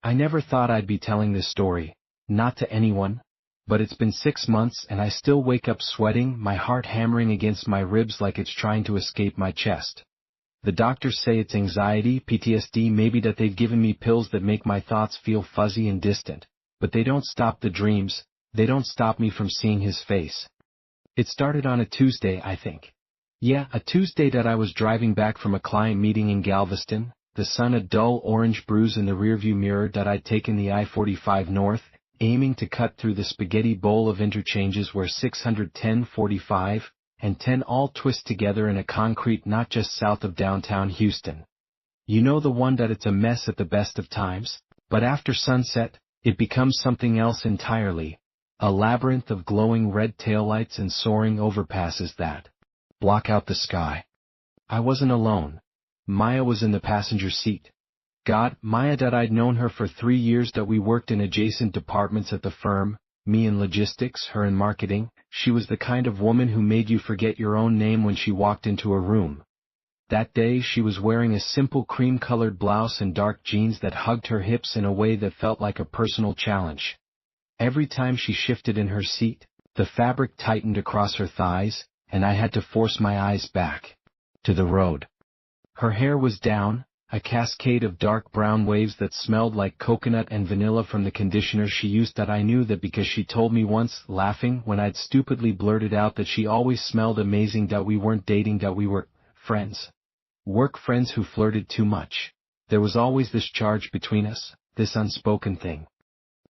I never thought I'd be telling this story, not to anyone, but it's been 6 months and I still wake up sweating, my heart hammering against my ribs like it's trying to escape my chest. The doctors say it's anxiety, PTSD, maybe that they've given me pills that make my thoughts feel fuzzy and distant, but they don't stop the dreams, they don't stop me from seeing his face. It started on a Tuesday, I think. Yeah, a Tuesday that I was driving back from a client meeting in Galveston, the sun a dull orange bruise in the rearview mirror that I'd taken the I-45 north, aiming to cut through the spaghetti bowl of interchanges where 610, 45, and 10 all twist together in a concrete not just south of downtown Houston. You know the one that it's a mess at the best of times, but after sunset, it becomes something else entirely, a labyrinth of glowing red taillights and soaring overpasses that block out the sky. I wasn't alone. Maya was in the passenger seat. God, Maya, that I'd known her for 3 years, that we worked in adjacent departments at the firm, me in logistics, her in marketing. She was the kind of woman who made you forget your own name when she walked into a room. That day she was wearing a simple cream-colored blouse and dark jeans that hugged her hips in a way that felt like a personal challenge. Every time she shifted in her seat, the fabric tightened across her thighs, and I had to force my eyes back to the road. Her hair was down, a cascade of dark brown waves that smelled like coconut and vanilla from the conditioner she used. That I knew that because she told me once, laughing, when I'd stupidly blurted out that she always smelled amazing, that we weren't dating, that we were friends. Work friends who flirted too much. There was always this charge between us, this unspoken thing.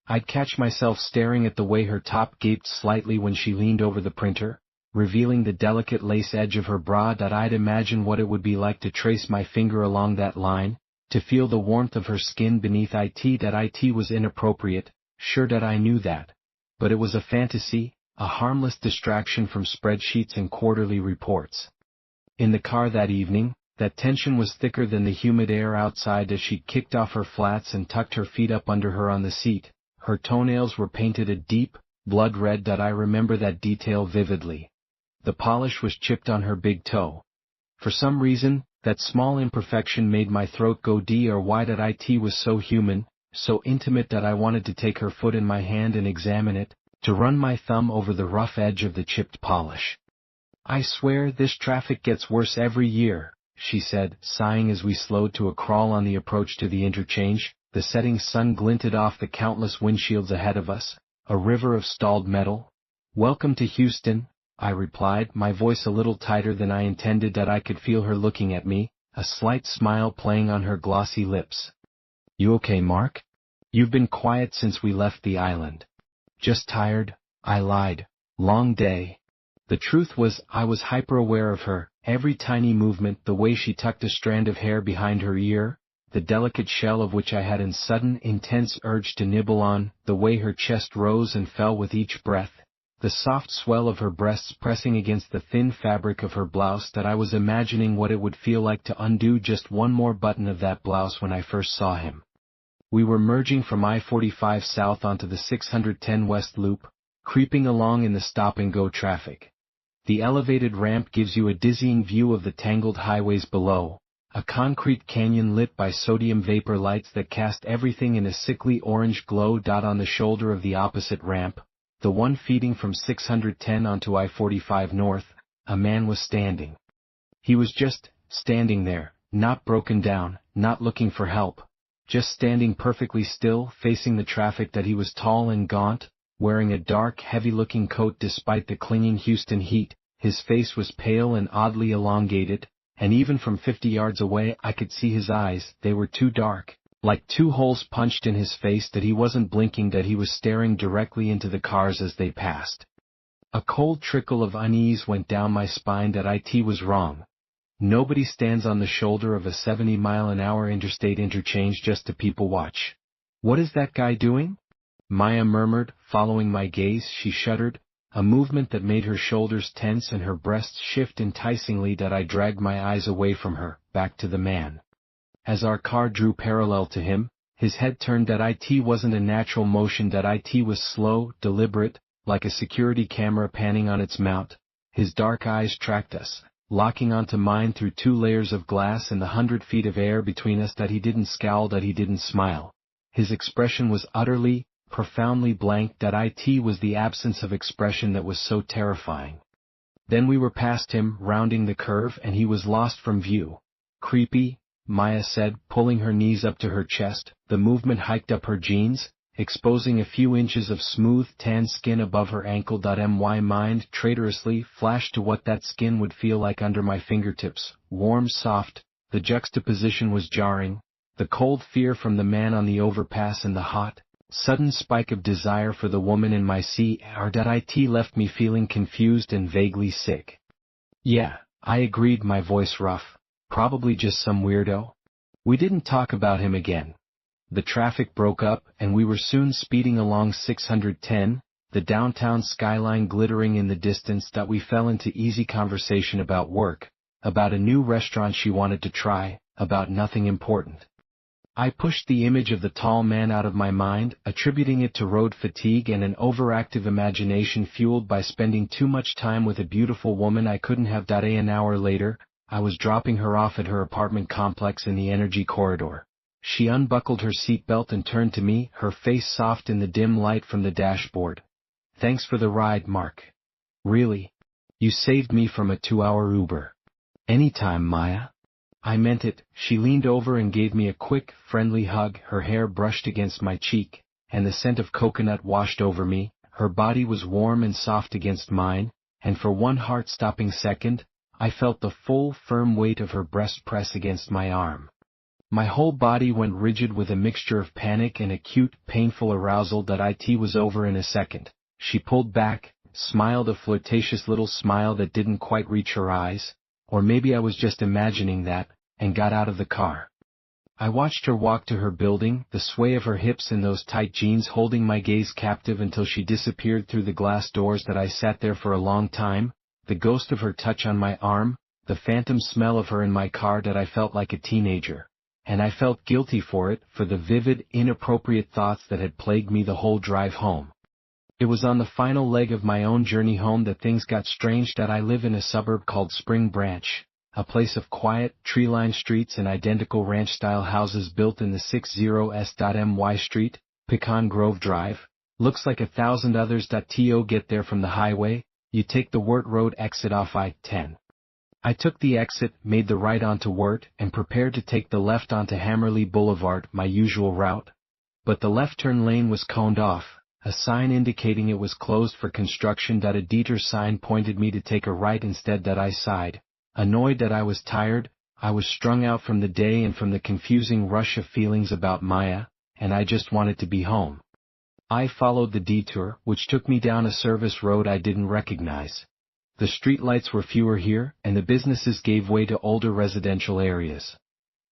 I'd catch myself staring at the way her top gaped slightly when she leaned over the printer, revealing the delicate lace edge of her bra. That I'd imagine what it would be like to trace my finger along that line, to feel the warmth of her skin beneath it. That it was inappropriate, sure that I knew that. But it was a fantasy, a harmless distraction from spreadsheets and quarterly reports. In the car that evening, that tension was thicker than the humid air outside as she kicked off her flats and tucked her feet up under her on the seat. Her toenails were painted a deep, blood red. That I remember that detail vividly. The polish was chipped on her big toe. For some reason, that small imperfection made my throat go dry. That it was so human, so intimate, that I wanted to take her foot in my hand and examine it, to run my thumb over the rough edge of the chipped polish. I swear this traffic gets worse every year, she said, sighing as we slowed to a crawl on the approach to the interchange. The setting sun glinted off the countless windshields ahead of us, a river of stalled metal. Welcome to Houston, I replied, my voice a little tighter than I intended. That I could feel her looking at me, a slight smile playing on her glossy lips. You okay, Mark? You've been quiet since we left the island. Just tired, I lied. Long day. The truth was, I was hyper-aware of her, every tiny movement, the way she tucked a strand of hair behind her ear, the delicate shell of which I had a sudden, intense urge to nibble on, the way her chest rose and fell with each breath, the soft swell of her breasts pressing against the thin fabric of her blouse. That I was imagining what it would feel like to undo just one more button of that blouse when I first saw him. We were merging from I-45 south onto the 610 west loop, creeping along in the stop-and-go traffic. The elevated ramp gives you a dizzying view of the tangled highways below, a concrete canyon lit by sodium vapor lights that cast everything in a sickly orange glow. On the shoulder of the opposite ramp, the one feeding from 610 onto I-45 north, a man was standing. He was just standing there, not broken down, not looking for help, just standing perfectly still, facing the traffic. That he was tall and gaunt, wearing a dark, heavy-looking coat despite the clinging Houston heat. His face was pale and oddly elongated, and even from 50 yards away I could see his eyes. They were too dark, like 2 holes punched in his face. That he wasn't blinking, that he was staring directly into the cars as they passed. A cold trickle of unease went down my spine. That it was wrong. Nobody stands on the shoulder of a 70-mile-an-hour interstate interchange just to people watch. What is that guy doing? Maya murmured, following my gaze. She shuddered, a movement that made her shoulders tense and her breasts shift enticingly. That I dragged my eyes away from her, back to the man. As our car drew parallel to him, his head turned. That it wasn't a natural motion. That it was slow, deliberate, like a security camera panning on its mount. His dark eyes tracked us, locking onto mine through 2 layers of glass and the 100 feet of air between us. That he didn't scowl, that he didn't smile. His expression was utterly, profoundly blank. It was the absence of expression that was so terrifying. Then we were past him, rounding the curve, and he was lost from view. Creepy, Maya said, pulling her knees up to her chest. The movement hiked up her jeans, exposing a few inches of smooth tan skin above her ankle. My mind traitorously flashed to what that skin would feel like under my fingertips, warm, soft. The juxtaposition was jarring, the cold fear from the man on the overpass and the hot, sudden spike of desire for the woman in my CR. Left me feeling confused and vaguely sick. Yeah, I agreed, my voice rough. Probably just some weirdo. We didn't talk about him again. The traffic broke up, and we were soon speeding along 610, the downtown skyline glittering in the distance. We fell into easy conversation about work, about a new restaurant she wanted to try, about nothing important. I pushed the image of the tall man out of my mind, attributing it to road fatigue and an overactive imagination fueled by spending too much time with a beautiful woman I couldn't have. An hour later, I was dropping her off at her apartment complex in the energy corridor. She unbuckled her seatbelt and turned to me, her face soft in the dim light from the dashboard. Thanks for the ride, Mark. Really? You saved me from a 2-hour Uber. Anytime, Maya. I meant it. She leaned over and gave me a quick, friendly hug. Her hair brushed against my cheek, and the scent of coconut washed over me. Her body was warm and soft against mine, and for one heart-stopping second, I felt the full, firm weight of her breast press against my arm. My whole body went rigid with a mixture of panic and acute, painful arousal. It was over in a second. She pulled back, smiled a flirtatious little smile that didn't quite reach her eyes, or maybe I was just imagining that, and got out of the car. I watched her walk to her building, the sway of her hips in those tight jeans holding my gaze captive until she disappeared through the glass doors. I sat there for a long time, the ghost of her touch on my arm, the phantom smell of her in my car. I felt like a teenager. And I felt guilty for it, for the vivid, inappropriate thoughts that had plagued me the whole drive home. It was on the final leg of my own journey home that things got strange. I live in a suburb called Spring Branch, a place of quiet, tree-lined streets and identical ranch-style houses built in the 60s. Street, Pecan Grove Drive, looks like 1,000 others. To get there from the highway, you take the Wirt Road exit off I-10. I took the exit, made the right onto Wirt, and prepared to take the left onto Hammerley Boulevard, my usual route. But the left turn lane was coned off, a sign indicating it was closed for construction. A detour sign pointed me to take a right instead. I sighed, annoyed that I was tired. I was strung out from the day and from the confusing rush of feelings about Maya, and I just wanted to be home. I followed the detour, which took me down a service road I didn't recognize. The streetlights were fewer here, and the businesses gave way to older residential areas.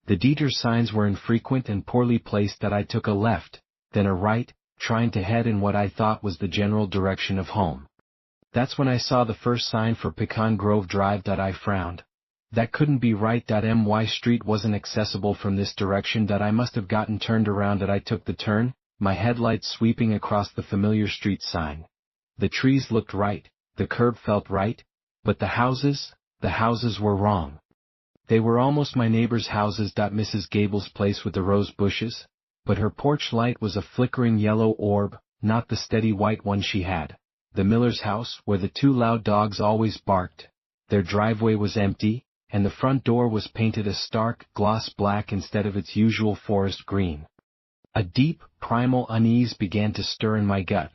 The detour signs were infrequent and poorly placed. I took a left, then a right, trying to head in what I thought was the general direction of home. That's when I saw the first sign for Pecan Grove Drive. I frowned. That couldn't be right. My street wasn't accessible from this direction. I must have gotten turned around. I took the turn, my headlights sweeping across the familiar street sign. The trees looked right, the curb felt right, but the houses were wrong. They were almost my neighbor's houses. Mrs. Gable's place with the rose bushes, but her porch light was a flickering yellow orb, not the steady white one she had. The Miller's house, where the 2 loud dogs always barked. Their driveway was empty, and the front door was painted a stark, gloss black instead of its usual forest green. A deep, primal unease began to stir in my gut.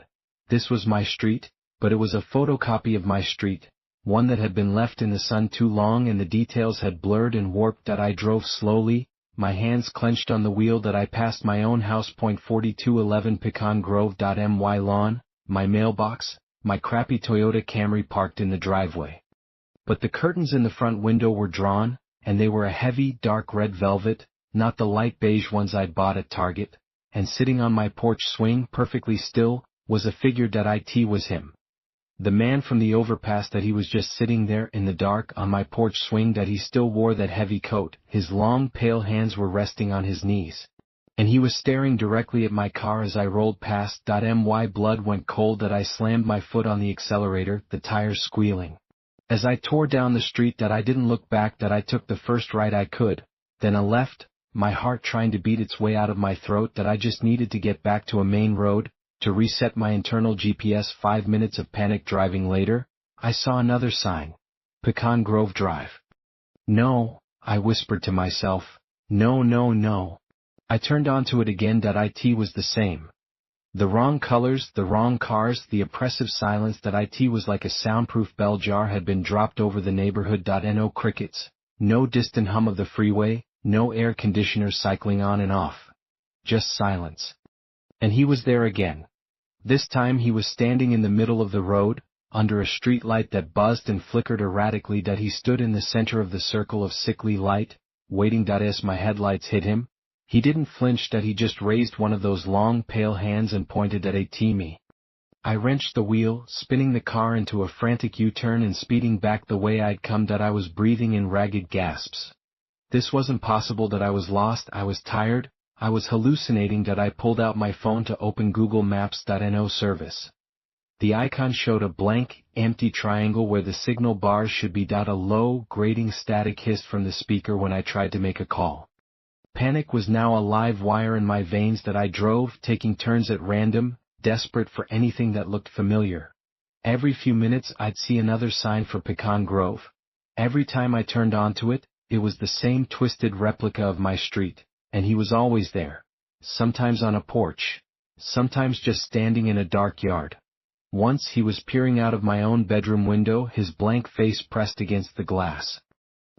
This was my street, but it was a photocopy of my street, one that had been left in the sun too long and the details had blurred and warped. I drove slowly, my hands clenched on the wheel. I passed my own house. 4211 Pecan Grove. My lawn, my mailbox, my crappy Toyota Camry parked in the driveway. But the curtains in the front window were drawn, and they were a heavy, dark red velvet, not the light beige ones I'd bought at Target, and sitting on my porch swing, perfectly still, was a figure. It was him. The man from the overpass. He was just sitting there in the dark on my porch swing. He still wore that heavy coat, his long pale hands were resting on his knees. And he was staring directly at my car as I rolled past. My blood went cold. I slammed my foot on the accelerator, the tires squealing. As I tore down the street. I didn't look back. I took the first right I could, then a left, my heart trying to beat its way out of my throat that I just needed to get back to a main road, to reset my internal GPS. 5 minutes of panic driving later, I saw another sign. Pecan Grove Drive. No, I whispered to myself. No, no, no. I turned onto it again. It was the same. The wrong colors, the wrong cars, the oppressive silence. It was like a soundproof bell jar had been dropped over the neighborhood. No crickets, no distant hum of the freeway, no air conditioner cycling on and off. Just silence. And he was there again. This time he was standing in the middle of the road, under a street light that buzzed and flickered erratically. He stood in the center of the circle of sickly light, waiting. As my headlights hit him, he didn't flinch. He just raised one of those long pale hands and pointed at me. I wrenched the wheel, spinning the car into a frantic U-turn and speeding back the way I'd come. I was breathing in ragged gasps. This wasn't possible. I was lost, I was tired, I was hallucinating. I pulled out my phone to open Google Maps. No service. The icon showed a blank, empty triangle where the signal bars should be. A low, grating static hissed from the speaker when I tried to make a call. Panic was now a live wire in my veins. I drove, taking turns at random, desperate for anything that looked familiar. Every few minutes I'd see another sign for Pecan Grove. Every time I turned onto it, it was the same twisted replica of my street, and he was always there. Sometimes on a porch. Sometimes just standing in a dark yard. Once he was peering out of my own bedroom window, his blank face pressed against the glass.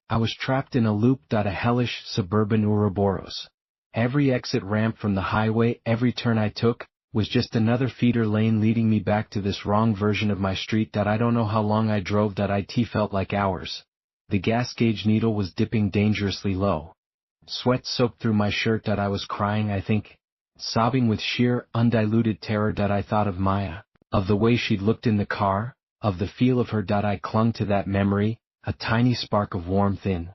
I was trapped in a loop. A hellish, suburban Ouroboros. Every exit ramp from the highway, every turn I took, was just another feeder lane leading me back to this wrong version of my street. I don't know how long I drove. It felt like hours. The gas gauge needle was dipping dangerously low. Sweat soaked through my shirt. I was crying, I think. Sobbing with sheer, undiluted terror. I thought of Maya, of the way she'd looked in the car, of the feel of her. I clung to that memory, a tiny spark of warmth in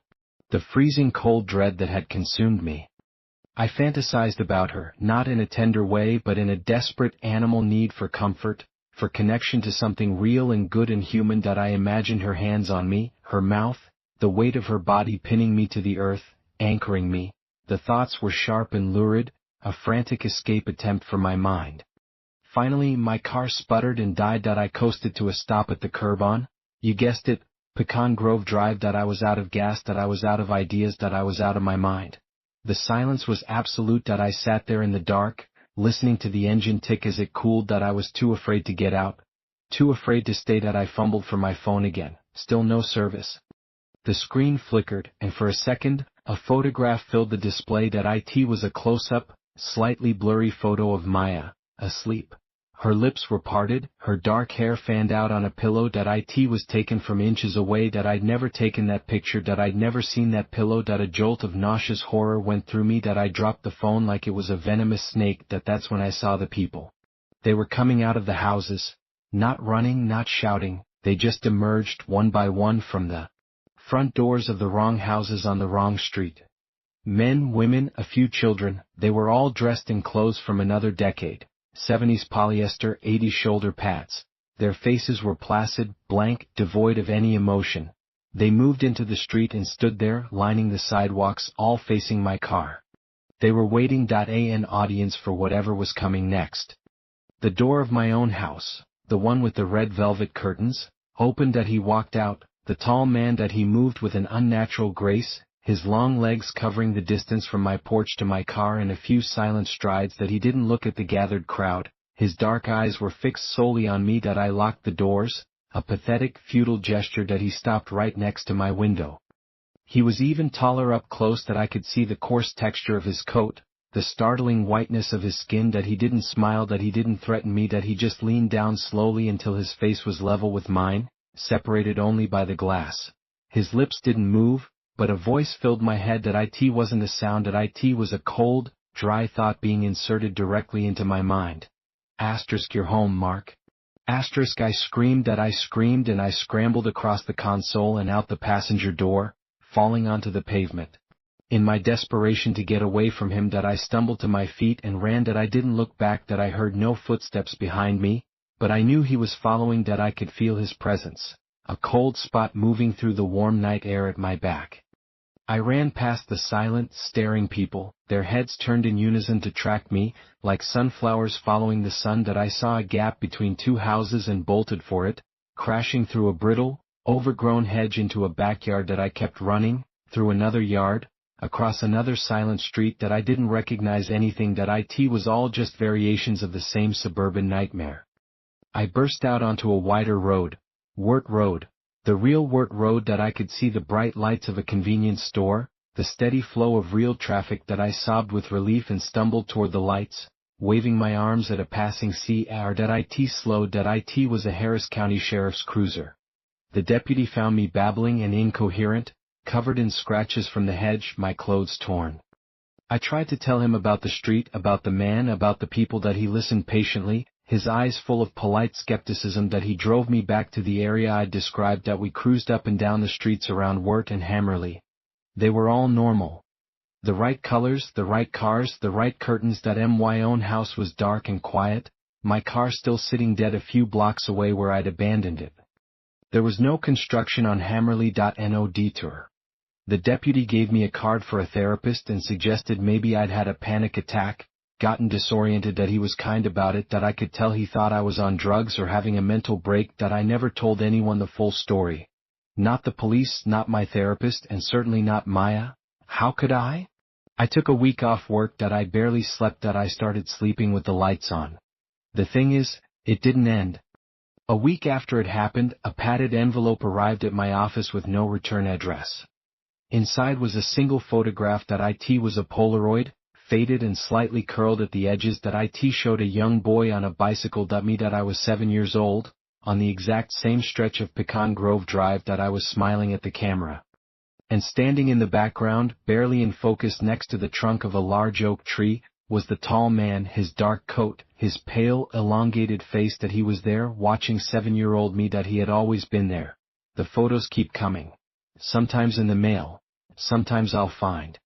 the freezing cold dread that had consumed me. I fantasized about her, not in a tender way but in a desperate animal need for comfort, for connection to something real and good and human. I imagined her hands on me, her mouth, the weight of her body pinning me to the earth, anchoring me. The thoughts were sharp and lurid, a frantic escape attempt for my mind. Finally my car sputtered and died. I coasted to a stop at the curb on, you guessed it, Pecan Grove Drive. I was out of gas. I was out of ideas. I was out of my mind. The silence was absolute. I sat there in the dark, listening to the engine tick as it cooled. I was too afraid to get out, too afraid to stay. I fumbled for my phone again. Still no service. The screen flickered, and for a second, a photograph filled the display. It was a close-up, slightly blurry photo of Maya, asleep. Her lips were parted, her dark hair fanned out on a pillow. It was taken from inches away. I'd never taken that picture. I'd never seen that pillow. A jolt of nauseous horror went through me. I dropped the phone like it was a venomous snake. That's when I saw the people. They were coming out of the houses, not running, not shouting. They just emerged one by one from the front doors of the wrong houses on the wrong street. Men, women, a few children. They were all dressed in clothes from another decade. 70s polyester, 80s shoulder pads. Their faces were placid, blank, devoid of any emotion. They moved into the street and stood there, lining the sidewalks, all facing my car. They were waiting. An audience for whatever was coming next. The door of my own house, the one with the red velvet curtains, opened. He walked out, the tall man. He moved with an unnatural grace, his long legs covering the distance from my porch to my car in a few silent strides. He didn't look at the gathered crowd, his dark eyes were fixed solely on me. I locked the doors, a pathetic, futile gesture. He stopped right next to my window. He was even taller up close. I could see the coarse texture of his coat, the startling whiteness of his skin. He didn't smile. He didn't threaten me. He just leaned down slowly until his face was level with mine, separated only by the glass. His lips didn't move, but a voice filled my head. It wasn't a sound. It was a cold, dry thought being inserted directly into my mind. Asterisk, you're home, Mark. Asterisk, I screamed. I screamed and I scrambled across the console and out the passenger door, falling onto the pavement. In my desperation to get away from him, I stumbled to my feet and ran. I didn't look back. I heard no footsteps behind me, but I knew he was following. I could feel his presence, a cold spot moving through the warm night air at my back. I ran past the silent, staring people, their heads turned in unison to track me, like sunflowers following the sun. That I saw a gap between two houses and bolted for it, crashing through a brittle, overgrown hedge into a backyard. That I kept running, through another yard, across another silent street. That I didn't recognize anything. That it was all just variations of the same suburban nightmare. I burst out onto a wider road, Wirt Road. The real Wirt Road. That I could see the bright lights of a convenience store, the steady flow of real traffic. That I sobbed with relief and stumbled toward the lights, waving my arms at a passing car. That it slowed. That it was a Harris County Sheriff's cruiser. The deputy found me babbling and incoherent, covered in scratches from the hedge, my clothes torn. I tried to tell him about the street, about the man, about the people. That he listened patiently, his eyes full of polite skepticism. That he drove me back to the area I'd described. That we cruised up and down the streets around Wirt and Hammerley. They were all normal. The right colors, the right cars, the right curtains. That my own house was dark and quiet, my car still sitting dead a few blocks away where I'd abandoned it. There was no construction on Hammerley. No detour. The deputy gave me a card for a therapist and suggested maybe I'd had a panic attack, gotten disoriented. That he was kind about it. That I could tell he thought I was on drugs or having a mental break. That I never told anyone the full story. Not the police, not my therapist, and certainly not Maya. How could I? I took a week off work. That I barely slept. That I started sleeping with the lights on. The thing is, it didn't end. A week after it happened, a padded envelope arrived at my office with no return address. Inside was a single photograph. That it was a Polaroid, faded and slightly curled at the edges. That it showed a young boy on a bicycle. Me. That I was 7 years old, on the exact same stretch of Pecan Grove Drive. That I was smiling at the camera. And standing in the background, barely in focus next to the trunk of a large oak tree, was the tall man, his dark coat, his pale, elongated face. That he was there, watching 7-year-old me. That he had always been there. The photos keep coming. Sometimes in the mail. Sometimes I'll find